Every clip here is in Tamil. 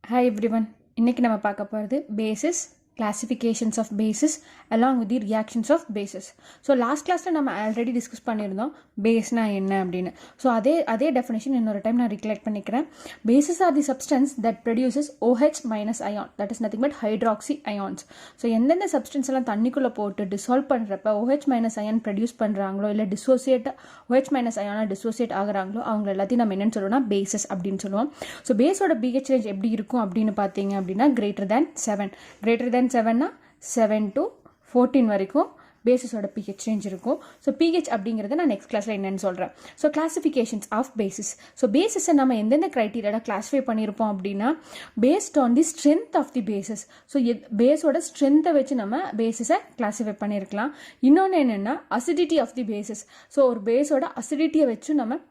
Hi everyone. இன்னைக்கு நம்ம பார்க்க போகிறது bases, classifications of bases along with the reactions of bases. So last classல நம்ம ஆல்ரெடி டிஸ்கஸ் பண்ணியிருந்தோம் பேஸ்னா என்ன அப்படின்னு. ஸோ அதே டெஃபினேஷன் இன்னொரு டைம் நான் ரிகலெக்ட் பண்ணிக்கிறேன். Bases are the substance that produces OH minus ion, that is nothing but hydroxy ions. So எந்தெந்த சப்ஸ்டன்ஸ் எல்லாம் தண்ணிக்குள்ளே போட்டு டிசால்வ் பண்ணுறப்ப OH மைனஸ் அயான் ப்ரொடியூஸ் பண்ணுறாங்களோ இல்லை OH மைனஸ் அயானாக டிசோசியேட் ஆகுறாங்களோ அவங்க எல்லாத்தையும் நம்ம என்னன்னு சொல்லுவோம்னா பேசஸ் அப்படின்னு சொல்லுவோம். ஸோ பேஸோட pH ரேஞ்ச் எப்படி இருக்கும் அப்படின்னு பார்த்தீங்க அப்படின்னா greater than 7. greater than 7னா 7 to 14 வரைக்கும் பேசஸோட pH ரேஞ்ச் இருக்கும். ஸோ pH அப்படிங்கிறத நான் நெக்ஸ்ட் கிளாஸில் என்னன்னு சொல்கிறேன். So classifications of bases. So பேசஸை நம்ம எந்தெந்த க்ரைட்டீரியாவில் கிளாஸிஃபை பண்ணியிருப்போம் அப்படின்னா based on the strength of the bases. So பேஸோட ஸ்ட்ரென்த்தை வச்சு நம்ம பேசஸை கிளாஸிஃபை பண்ணியிருக்கலாம். இன்னொன்று என்னென்னா acidity of the bases. So ஒரு பேஸோட அசிடிட்டியை வச்சு நம்ம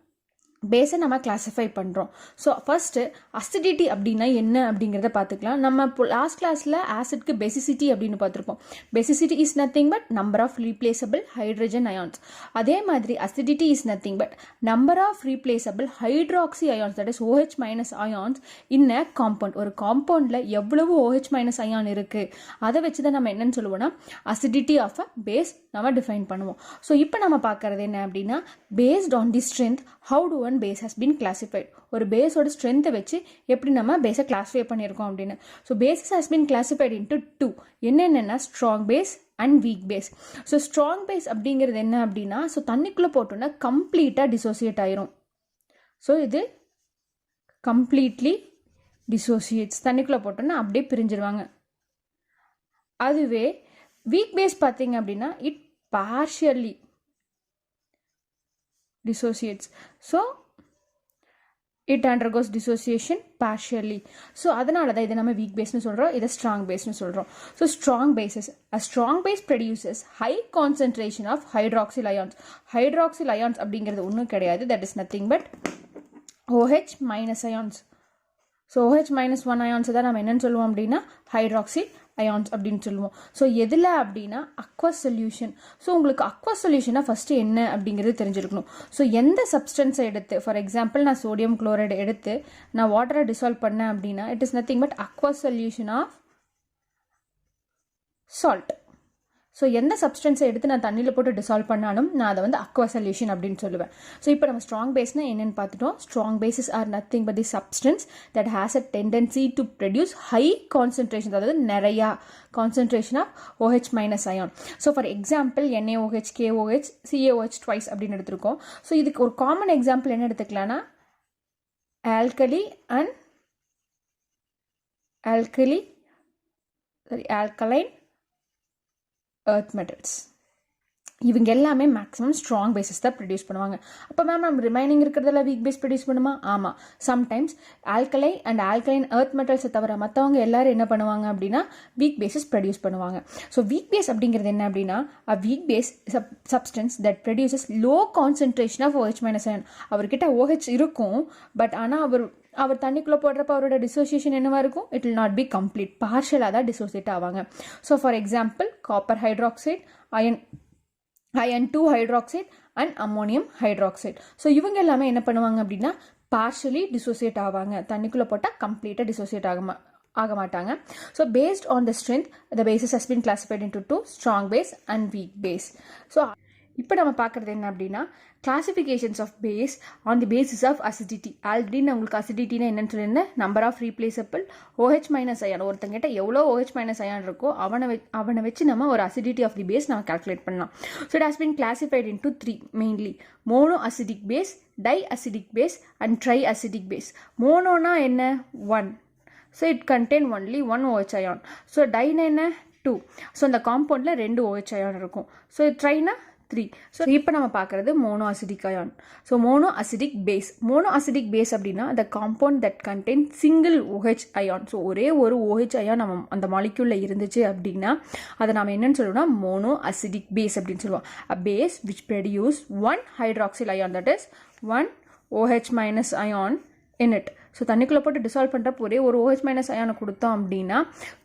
பேஸை நம்ம கிளாஸிஃபை பண்ணுறோம். ஸோ ஃபஸ்ட்டு அசிடிட்டி அப்படின்னா என்ன அப்படிங்கிறத பார்த்துக்கலாம். நம்ம இப்போ லாஸ்ட் கிளாஸில் ஆசிட்க்கு பெசிசிட்டி அப்படின்னு பார்த்துருப்போம். Basicity is nothing but number of replaceable hydrogen ions. அதே மாதிரி acidity is nothing but number of replaceable hydroxy ions, that is OH minus ions in a compound. ஒரு காம்பவுண்டில் எவ்வளவு OH மைனஸ் அயான் இருக்குது அதை வச்சு தான் நம்ம என்னன்னு சொல்லுவோம்னா அசிடிட்டி ஆஃப் அ பேஸ் நம்ம டிஃபைன் பண்ணுவோம். ஸோ இப்போ நம்ம பார்க்கறது என்ன அப்படின்னா based on the strength how to one base has been classified. ஒரு பேஸோட ஸ்ட்ரென்த்தை வச்சு எப்படி நம்ம பேஸை கிளாஸிஃபை பண்ணியிருக்கோம் அப்படின்னு. So bases has been classified into 2. என்னென்னா strong base and weak base. So strong base அப்படிங்கிறது என்ன அப்படின்னா ஸோ தண்ணிக்குள்ளே போட்டோன்னா கம்ப்ளீட்டாக டிசோசியேட் ஆயிரும். ஸோ இது கம்ப்ளீட்லி டிசோசியேட்ஸ், தண்ணிக்குள்ளே போட்டோன்னா அப்படியே பிரிஞ்சிருவாங்க. அதுவே வீக் பேஸ் பார்த்தீங்க அப்படின்னா it partially dissociates. So it undergoes dissociation partially. So அதனால தான் இதை நம்ம weak baseனு சொல்கிறோம், இதை strong baseனு சொல்கிறோம். So strong bases, a strong base produces high concentration of hydroxyl ions. hydroxyl ions அப்படிங்கிறது ஒன்றும் கிடையாது, that is nothing but OH minus ions. So OH minus 1 ions தான் நம்ம என்னன்னு சொல்லுவோம் அப்படின்னா ஹைட்ராக்சில் அயான்ஸ் அப்படின்னு சொல்லுவோம். ஸோ எதில் அப்படின்னா அக்வஸ் சொல்யூஷன். ஸோ உங்களுக்கு அக்வஸ் சொல்யூஷனாக ஃபஸ்ட்டு என்ன அப்படிங்கிறது தெரிஞ்சிருக்கணும். ஸோ எந்த சப்ஸ்டன்ஸை எடுத்து, ஃபார் எக்ஸாம்பிள் நான் சோடியம் குளோரைடு எடுத்து நான் வாட்டரை டிசால்வ் பண்ணேன் அப்படின்னா it is nothing but aqueous solution of salt. So எந்த சப்ஸ்டன்ஸை எடுத்து நான் தண்ணியில் போட்டு டிசால்வ் பண்ணாலும் நான் அதை வந்து அக்வா சொல்யூஷன் அப்படின்னு சொல்லுவேன். ஸோ இப்போ நம்ம ஸ்ட்ராங் பேஸ்னா என்னென்னு பார்த்துட்டோம். Strong bases are nothing but the substance that has a tendency to produce high concentration, அதாவது நிறையா concentration of OH minus ion. So for example NaOH, KOH, CaOH twice அப்படின்னு எடுத்திருக்கோம். ஸோ இதுக்கு ஒரு காமன் எக்ஸாம்பிள் என்ன எடுத்துக்கலாம்னா ஆல்கலைன் earth metals. இவங்க எல்லாமே மேக்ஸிமம் ஸ்ட்ராங் பேசஸ் தான் ப்ரொடியூஸ் பண்ணுவாங்க. அப்போ நம்ம ரிமைனிங் இருக்கிறதெல்லாம் வீக் பேஸ் ப்ரொடியூஸ் பண்ணுமா? ஆமாம். Sometimes alkali and alkaline earth மெட்டல்ஸை தவிர மற்றவங்க எல்லாரும் என்ன பண்ணுவாங்க அப்படின்னா வீக் பேசஸ் ப்ரொடியூஸ் பண்ணுவாங்க. ஸோ வீக் பேஸ் அப்படிங்கிறது என்ன அப்படின்னா a weak base substance that produces low concentration of OH minus ion. அவர்கிட்ட OH இருக்கும், பட் ஆனால் அவர் தண்ணிக்குள்ளே போடுறப்ப அவரோட டிசோசியேஷன் என்னவா இருக்கும்? It will not be complete, பார்ஷலாக தான் டிசோசியேட் ஆவாங்க. So for example copper hydroxide, iron 2 hydroxide and ammonium hydroxide. So இவங்க எல்லாமே என்ன பண்ணுவாங்க அப்படின்னா பார்ஷலி டிசோசியேட் ஆவாங்க, தண்ணிக்குள்ளே போட்டால் கம்ப்ளீட்டாக டிசோசியேட் ஆக மாட்டாங்க. So based on the strength the bases has been classified into 2, strong base and weak base. So இப்போ நம்ம பார்க்குறது என்ன அப்படின்னா classifications of base on the basis of acidity. Already நான் உங்களுக்கு அசிடிட்டினா என்னன்னு சொல்லியிருந்தேன், number of replaceable OH minus ion. ஒருத்தங்கிட்ட எவ்வளோ OH மைனஸ் அயான் இருக்கோ அவனை வச்சு நம்ம ஒரு அசிடிட்டி ஆஃப் தி பேஸ் நம்ம கால்குலேட் பண்ணலாம். So it has been classified into 3 mainly: mono acidic base, di acidic base and tri acidic base. மோனோனா என்ன? 1. So it contain only 1 OH ion. So டைனா என்ன? 2. ஸோ அந்த காம்பவுண்டில் 2 OH அயான் இருக்கும். ஸோ ட்ரைனா 3. ஸோ இப்போ நம்ம பார்க்குறது mono acidic ion. So mono acidic base. Mono acidic base அப்படின்னா the compound that contain single OH ion. So ஒரே ஒரு OH அயான் நம்ம அந்த மாலிக்யூலில் இருந்துச்சு அப்படின்னா அதை நம்ம என்னன்னு சொல்லுவோம்னா மோனோ அசிடிக் பேஸ் அப்படின்னு சொல்லுவோம். A base which produce 1 hydroxyl ion, that is 1 OH minus ion in it. So தண்ணிக்குள்ளே போட்டு டிசால்வ் பண்ணுறப்போ ஒரே ஒரு OH மைனஸ் அயானை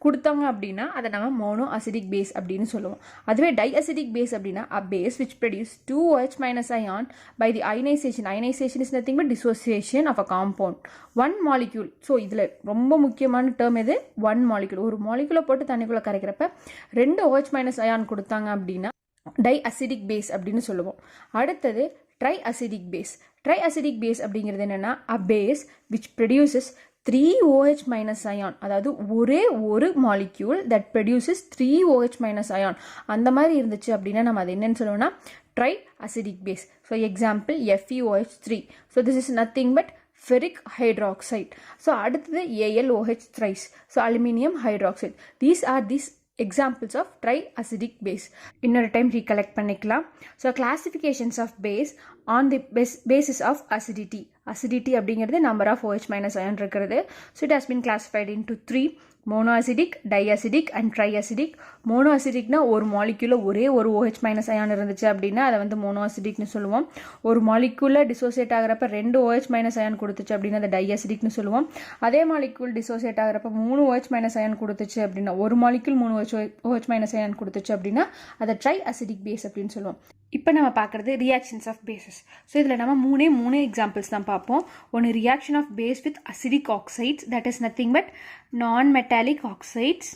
கொடுத்தாங்க அப்படின்னா அதை நம்ம மோனோ அசிடிக் பேஸ் அப்படின்னு சொல்லுவோம். அதுவே டை அசிடிக் பேஸ் அப்படின்னா a base which produce 2 OH minus ion by the ionization. Ionization is nothing but dissociation of a compound. One molecule. So இதில் ரொம்ப முக்கியமான டேர்ம் எது? One molecule. ஒரு மாலிகுலை போட்டு தண்ணிக்குள்ளே கரைக்கிறப்ப 2 OH மைனஸ் அயான் கொடுத்தாங்க அப்படின்னா டை அசிடிக் பேஸ் அப்படின்னு சொல்லுவோம். அடுத்தது try acidic base. Try acidic base அப்படிங்கிறது என்னென்னா a base which produces 3 OH minus ion. அதாவது ஒரே ஒரு molecule that produces 3 OH minus ion. அந்த மாதிரி இருந்துச்சு அப்படின்னா நம்ம அது என்னன்னு சொல்லுவோம்னா try acidic base. So example FeOH3. So this is nothing but ferric hydroxide. So அடுத்தது AlOH thrice. So aluminium hydroxide. These are examples of triacidic base. இன்னொரு டைம் recollect பண்ணிக்கலாம். So classifications of base on the basis of acidity. Acidity அப்படிங்கிறது number of OH minus ion இருக்கிறது. So it has been classified into 3: monoacidic, diacidic and triacidic. monoacidicனா ஒரு மாலிக்யூல ஒரே ஒரு OH minus ion இருந்துச்சு அப்படின்னா அதை வந்து monoacidicனு சொல்லுவோம். ஒரு மாலிக்யூல டிசோசியேட் ஆகிறப்ப 2 OH minus ion கொடுத்துச்சு அப்படின்னா அதை diacidicனு சொல்லுவோம். அதே molecule dissociate ஆகிறப்ப 3 OH minus ion கொடுத்துச்சு அப்படின்னா ஒரு மாலிக்யூல் 3 OH minus ion கொடுத்துச்சு அப்படின்னா அதை triacidic base அப்படின்னு சொல்லுவோம். இப்போ நம்ம பார்க்குறது ரியாக்ஷன்ஸ் ஆஃப் பேசஸ். ஸோ இதில் நம்ம மூணு எக்ஸாம்பிள்ஸ் தான் பார்ப்போம். ஒன்று reaction of base with acidic oxides, that is nothing but non-metallic oxides.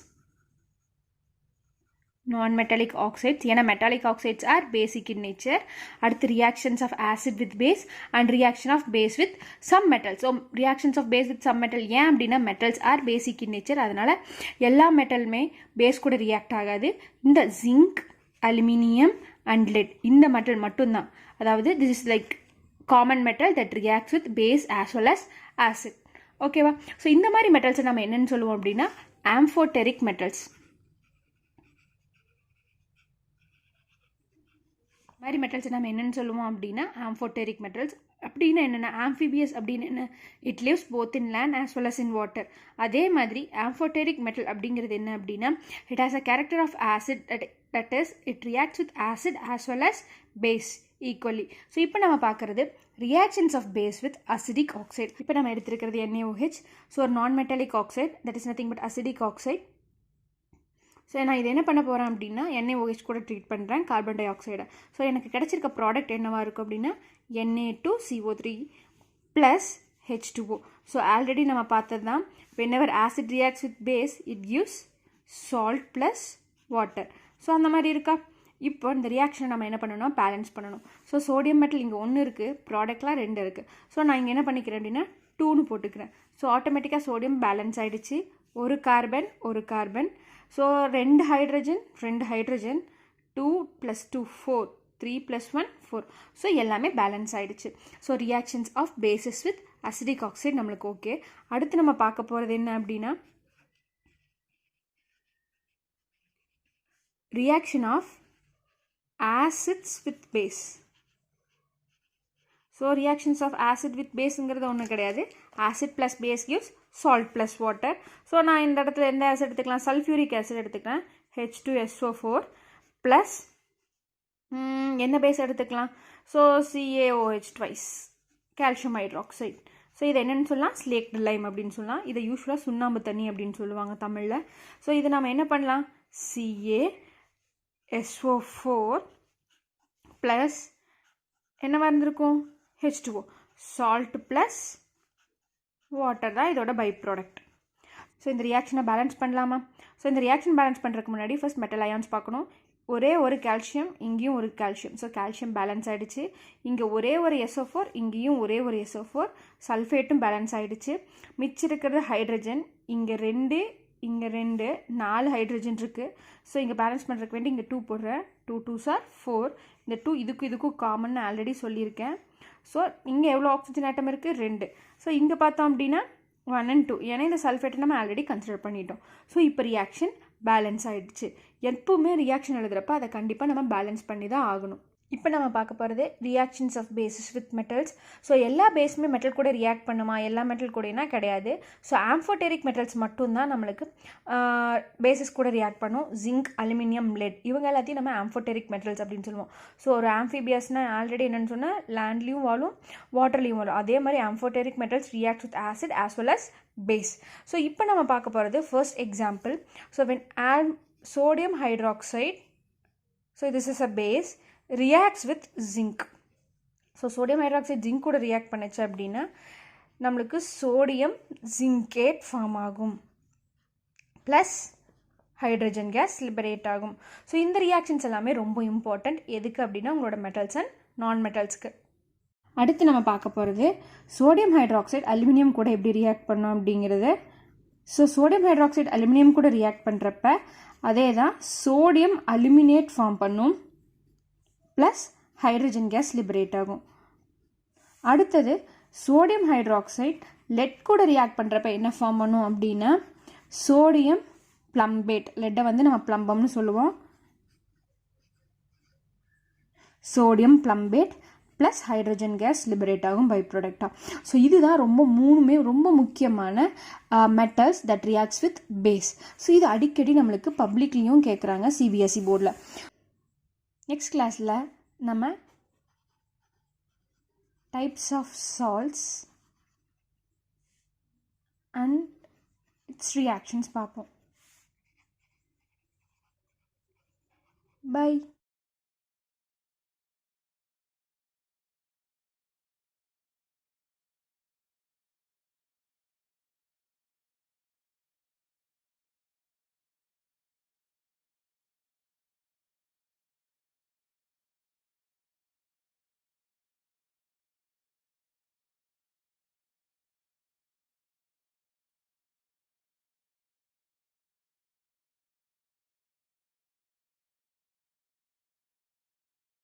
ஏன்னா metallic oxides are basic in nature. அடுத்து reactions of acid with base and reaction of base with some metal. So reactions of base with some metal ஏன் அப்படின்னா metals are basic in nature, அதனால எல்லா மெட்டலுமே பேஸ் கூட ரியாக்ட் ஆகாது. இந்த ஜிங்க், அலுமினியம் அண்ட் லெட் இந்த மெட்டல் மட்டும்தான். அதாவது this is like common metal that reacts with base as well as acid. ஓகேவா? ஸோ இந்த மாதிரி மெட்டல்ஸை நம்ம என்னென்னு சொல்லுவோம் அப்படின்னா ஆம்ஃபோடெரிக் மெட்டல்ஸ். மாதிரி மெட்டல்ஸை நம்ம என்னென்னு சொல்லுவோம் அப்படின்னா ஆம்ஃபோடெரிக் மெட்டல்ஸ். அப்படின்னா என்னென்னா ஆம்ஃபிபியஸ் அப்படின்னு என்ன, it lives both in land as well as in water. அதே மாதிரி ஆம்ஃபோடெரிக் மெட்டல் அப்படிங்கிறது என்ன அப்படின்னா it has a character of acid, that is it reacts with acid as well as base equally. So இப்போ நம்ம பார்க்குறது reactions of base with acidic oxide. இப்போ நம்ம எடுத்துருக்கிறது NaOH. ஸோ ஒரு non-metallic oxide, that is nothing but acidic oxide. ஸோ நான் இது என்ன பண்ண போகிறேன் அப்படின்னா NaOH கூட ட்ரீட் பண்ணுறேன் கார்பன் டை ஆக்சைடை. ஸோ எனக்கு கிடச்சிருக்க ப்ராடக்ட் என்னவாக இருக்கும் அப்படின்னா Na2CO3 plus H2O. So already நம்ம பார்த்தது தான் whenever acid reacts with base it gives salt plus water. So அந்த மாதிரி இருக்கா? இப்போ இந்த ரியாக்ஷனை நம்ம என்ன பண்ணணும், பேலன்ஸ் பண்ணணும். ஸோ சோடியம் மெட்டல் இங்கே 1 இருக்குது, ப்ராடக்ட்லாம் 2 இருக்குது. ஸோ நான் இங்கே என்ன பண்ணிக்கிறேன் அப்படின்னா 2ன்னு போட்டுக்கிறேன். ஸோ ஆட்டோமேட்டிக்காக சோடியம் பேலன்ஸ் ஆகிடுச்சு. ஒரு கார்பன். So 2 hydrogen 2 + 2 4, 3 + 1 4. ஸோ எல்லாமே பேலன்ஸ் ஆகிடுச்சு. So reactions of bases with acidic oxide நம்மளுக்கு ஓகே. அடுத்து நம்ம பார்க்க போகிறது என்ன அப்படின்னா reaction of acids with base. So reactions of acid with baseங்கிறது ஒன்றும் கிடையாது. acid plus base gives salt plus water. So நான் இந்த இடத்துல எந்த ஆசிட் எடுத்துக்கலாம், சல்ஃபியூரிக் ஆசிட் எடுத்துக்கிறேன், H2SO4 ப்ளஸ் என்ன பேஸ் எடுத்துக்கலாம், so CaOH twice, calcium hydroxide. So இது என்னென்னு சொல்லலாம், ஸ்லேக்டு லைம் அப்படின்னு சொல்லலாம். இதை யூஸ்வலாக சுண்ணாம்பு தண்ணி அப்படின்னு சொல்லுவாங்க தமிழில். ஸோ இதை நம்ம என்ன பண்ணலாம், CaSO4 ப்ளஸ் என்னவா இருந்திருக்கும் H2O, சால்ட் ப்ளஸ் வாட்டர் தான் இதோட பை ப்ராடக்ட். ஸோ இந்த ரியாக்ஷனை பேலன்ஸ் பண்ணலாமா? ஸோ இந்த ரியாக்ஷன் பேலன்ஸ் பண்ணுறதுக்கு முன்னாடி ஃபர்ஸ்ட் மெட்டல் அயான்ஸ் பார்க்கணும். ஒரே ஒரு கால்சியம், இங்கேயும் ஒரு கால்சியம். ஸோ கால்சியம் பேலன்ஸ் ஆகிடுச்சு. இங்கே ஒரே ஒரு SO4, இங்கேயும் ஒரே ஒரு SO4. சல்ஃபேட்டும் பேலன்ஸ் ஆகிடுச்சு. மிச்சம் இருக்கிறது ஹைட்ரஜன், இங்கே 2, இங்கே 2, 4 ஹைட்ரஜன் இருக்குது. ஸோ இங்கே பேலன்ஸ் பண்ணுறதுக்கு வேண்டி இங்கே 2 போடுறேன். 2 2s are 4. இந்த 2 இதுக்கும் காமன் ஆல்ரெடி சொல்லியிருக்கேன். ஸோ இங்கே எவ்வளோ ஆக்சிஜன் ஆட்டம் இருக்குது, 2. ஸோ இங்கே பார்த்தோம் அப்படின்னா 1 and 2, ஏன்னா இந்த சல்ஃபேட்டை நம்ம ஆல்ரெடி கன்சிடர் பண்ணிட்டோம். ஸோ இப்போ ரியாக்ஷன் பேலன்ஸ் ஆகிடுச்சு. எப்பவுமே ரியாக்ஷன் எழுதுகிறப்ப அதை கண்டிப்பாக நம்ம பேலன்ஸ் பண்ணி தான் ஆகணும். இப்போ நம்ம பார்க்க போகிறது reactions of bases with metals. So எல்லா பேஸுமே மெட்டல் கூட ரியாக்ட் பண்ணுமா? எல்லா மெட்டல் கூடனா கிடையாது. ஸோ ஆம்ஃபோடெரிக் மெட்டல்ஸ் மட்டும்தான் நம்மளுக்கு பேசஸ் கூட ரியாக்ட் பண்ணும். ஜிங்க், அலுமினியம், லெட் இவங்க எல்லாத்தையும் நம்ம ஆம்ஃபோடெரிக் மெட்டல்ஸ் அப்படின்னு சொல்லுவோம். ஸோ ஒரு ஆம்ஃபிபியஸ்னால் ஆல்ரெடி என்னென்னு சொன்னால் லேண்ட்லேயும் வாழும், வாட்டர்லேயும் வாழும். அதே மாதிரி amphoteric metals react with acid as well as base. So இப்போ நம்ம பார்க்க போகிறது first example. So when sodium hydroxide, so this is a base, reacts with zinc. So sodium hydroxide zinc கூட ரியாக்ட் பண்ணிச்சு அப்படின்னா நம்மளுக்கு சோடியம் ஜிங்கேட் ஃபார்ம் ஆகும், ப்ளஸ் ஹைட்ரஜன் கேஸ் லிபரேட் ஆகும். ஸோ இந்த ரியாக்ஷன்ஸ் எல்லாமே ரொம்ப இம்பார்ட்டண்ட். எதுக்கு அப்படின்னா உங்களோட மெட்டல்ஸ் அண்ட் நான் மெட்டல்ஸ்க்கு. அடுத்து நம்ம பார்க்க போகிறது சோடியம் ஹைட்ராக்சைடு அலுமினியம் கூட எப்படி ரியாக்ட் பண்ணோம் அப்படிங்கிறது. ஸோ சோடியம் ஹைட்ராக்சைடு அலுமினியம் கூட ரியாக்ட் பண்ணுறப்ப அதே தான் சோடியம் அலுமினேட் ஃபார்ம் பண்ணும், ப்ளஸ் ஹைட்ரஜன் கேஸ் லிபரேட் ஆகும். அடுத்தது சோடியம் ஹைட்ராக்சைடு லெட் கூட ரியாக்ட் பண்ணுறப்ப என்ன ஃபார்ம் பண்ணும் அப்படின்னா சோடியம் ப்ளம்பேட். லெட்டை வந்து நம்ம ப்ளம்பம்னு சொல்லுவோம். Sodium plumbate plus hydrogen gas liberate ஆகும் பை ப்ராடக்டாக. ஸோ இதுதான் மூணுமே ரொம்ப முக்கியமான metals that reacts with base. So இது அடிக்கடி நம்மளுக்கு பப்ளிக்லேயும் கேட்குறாங்க சிபிஎஸ்சி போர்டில். நெக்ஸ்ட் கிளாஸில் நம்ம types of salts and its reactions பார்ப்போம். பை.